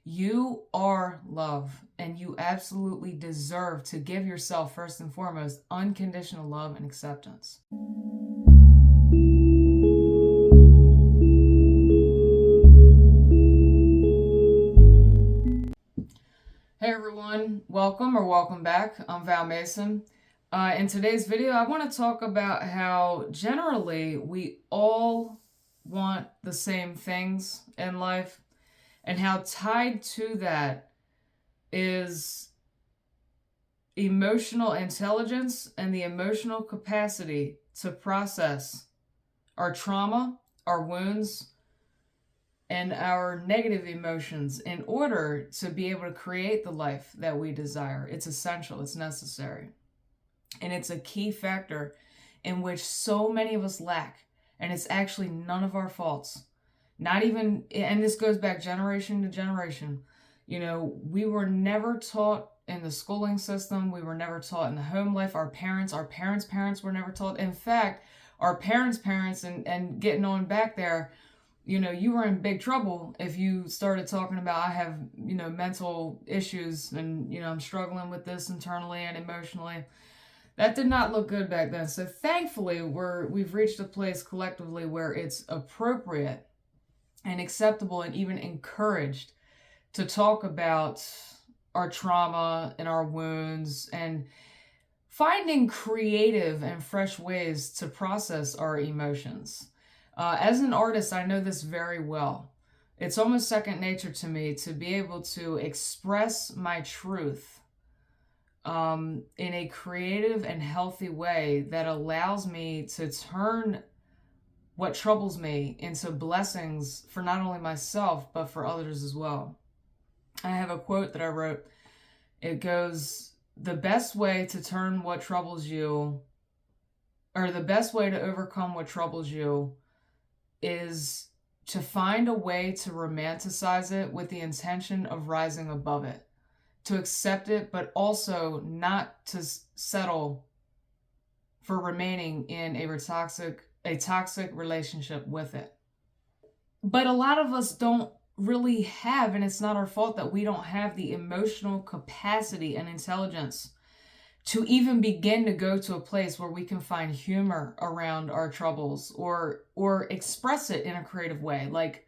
You are love, and you absolutely deserve to give yourself, first and foremost, unconditional love and acceptance. Hey everyone, welcome back. I'm Val Mason. In today's video, I want to talk about how generally we all want the same things in life, and how tied to that is emotional intelligence and the emotional capacity to process our trauma, our wounds, and our negative emotions in order to be able to create the life that we desire. It's essential, it's necessary. And it's a key factor in which so many of us lack. And it's actually none of our faults. Not even, and this goes back generation to generation. You know, we were never taught in the schooling system. We were never taught in the home life. Our parents' parents were never taught. In fact, our parents, and getting on back there, you know, you were in big trouble if you started talking about, I have, you know, mental issues and, you know, I'm struggling with this internally and emotionally. That did not look good back then. So thankfully, we've reached a place collectively where it's appropriate and acceptable and even encouraged to talk about our trauma and our wounds and finding creative and fresh ways to process our emotions. As an artist, I know this very well. It's almost second nature to me to be able to express my truth in a creative and healthy way that allows me to turn what troubles me into blessings for not only myself, but for others as well. I have a quote that I wrote. It goes, the best way to turn what troubles you, or the best way to overcome what troubles you, is to find a way to romanticize it with the intention of rising above it, to accept it, but also not to settle for remaining in a toxic relationship with it. But a lot of us don't really have, and it's not our fault that we don't have the emotional capacity and intelligence to even begin to go to a place where we can find humor around our troubles or express it in a creative way, like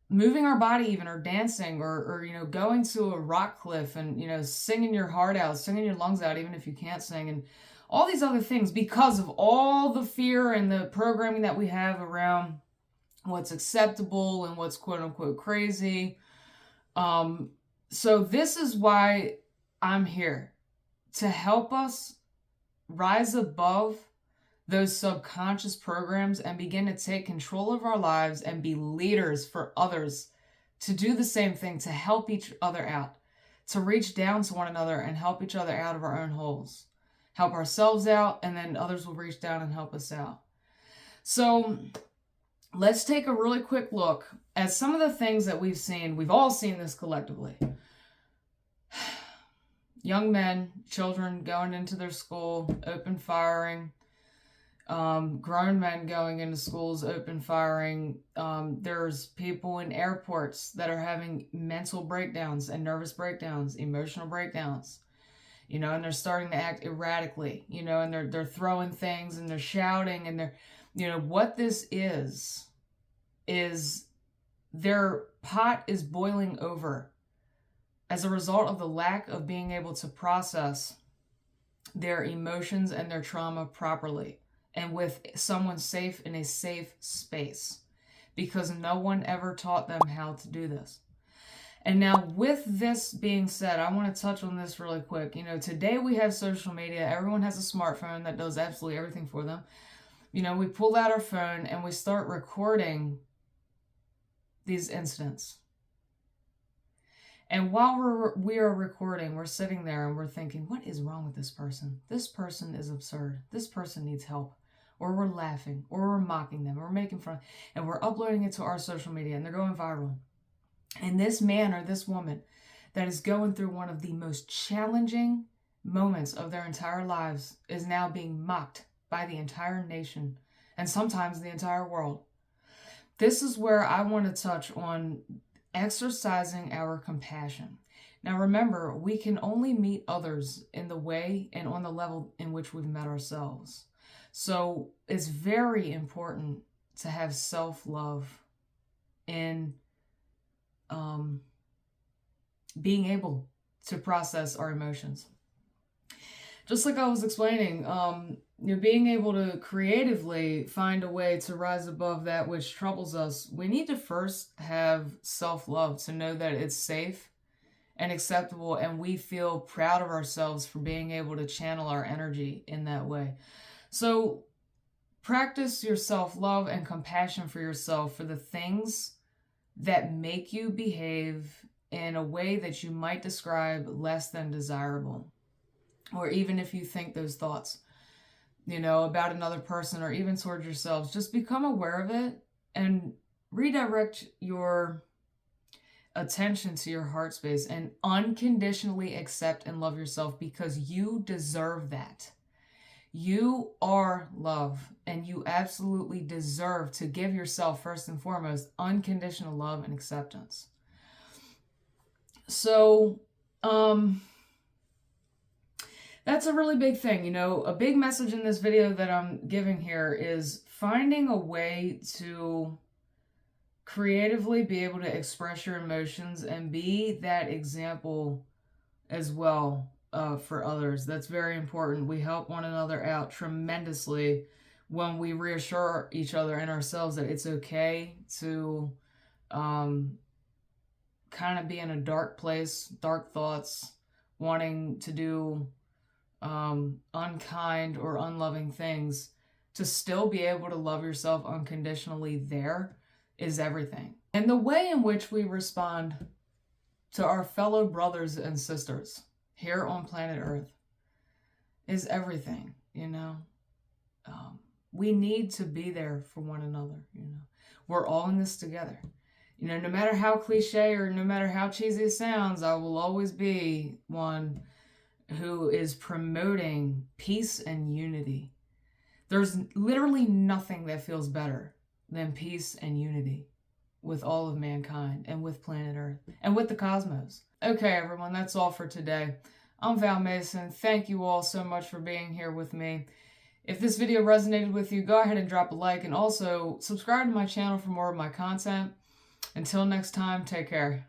moving our body even, or dancing, or you know, going to a rock cliff and, you know, singing your heart out, singing your lungs out, even if you can't sing, and all these other things, because of all the fear and the programming that we have around what's acceptable and what's quote unquote crazy. So this is why I'm here, to help us rise above those subconscious programs and begin to take control of our lives and be leaders for others, to do the same thing, to help each other out, to reach down to one another and help each other out of our own holes, help ourselves out, and then others will reach down and help us out. So let's take a really quick look at some of the things that we've seen. We've all seen this collectively. Young men, children going into their school, open firing. Grown men going into schools, open firing. There's people in airports that are having mental breakdowns and nervous breakdowns, emotional breakdowns, you know, and they're starting to act erratically, you know, and they're throwing things and they're shouting and they're, you know, what this is their pot is boiling over as a result of the lack of being able to process their emotions and their trauma properly and with someone safe, in a safe space, because no one ever taught them how to do this. And now, with this being said, I want to touch on this really quick. You know, today we have social media. Everyone has a smartphone that does absolutely everything for them. You know, we pull out our phone and we start recording these incidents. And while we are recording, we're sitting there and we're thinking, what is wrong with this person? This person is absurd. This person needs help. Or we're laughing, or we're mocking them, or we're making fun, and we're uploading it to our social media, and they're going viral. And this man or this woman that is going through one of the most challenging moments of their entire lives is now being mocked by the entire nation, and sometimes the entire world. This is where I want to touch on exercising our compassion. Now remember, we can only meet others in the way and on the level in which we've met ourselves. So it's very important to have self-love in being able to process our emotions. Just like I was explaining, being able to creatively find a way to rise above that which troubles us, we need to first have self-love to know that it's safe and acceptable, and we feel proud of ourselves for being able to channel our energy in that way. So practice your self-love and compassion for yourself for the things that make you behave in a way that you might describe less than desirable. Or even if you think those thoughts, about another person or even towards yourselves, just become aware of it and redirect your attention to your heart space and unconditionally accept and love yourself, because you deserve that. You are love, and you absolutely deserve to give yourself, first and foremost, unconditional love and acceptance. So, that's a really big thing. A big message in this video that I'm giving here is finding a way to creatively be able to express your emotions and be that example as well for others. That's very important. We help one another out tremendously when we reassure each other and ourselves that it's okay to kind of be in a dark place, dark thoughts, wanting to do unkind or unloving things. To still be able to love yourself unconditionally there is everything. And the way in which we respond to our fellow brothers and sisters here on planet Earth is everything. We need to be there for one another. We're all in this together. No matter how cliche or no matter how cheesy it sounds, I will always be one who is promoting peace and unity. There's literally nothing that feels better than peace and unity with all of mankind and with planet Earth and with the cosmos. Okay, everyone, that's all for today. I'm Val Mason. Thank you all so much for being here with me. If this video resonated with you, go ahead and drop a like, and also subscribe to my channel for more of my content. Until next time, take care.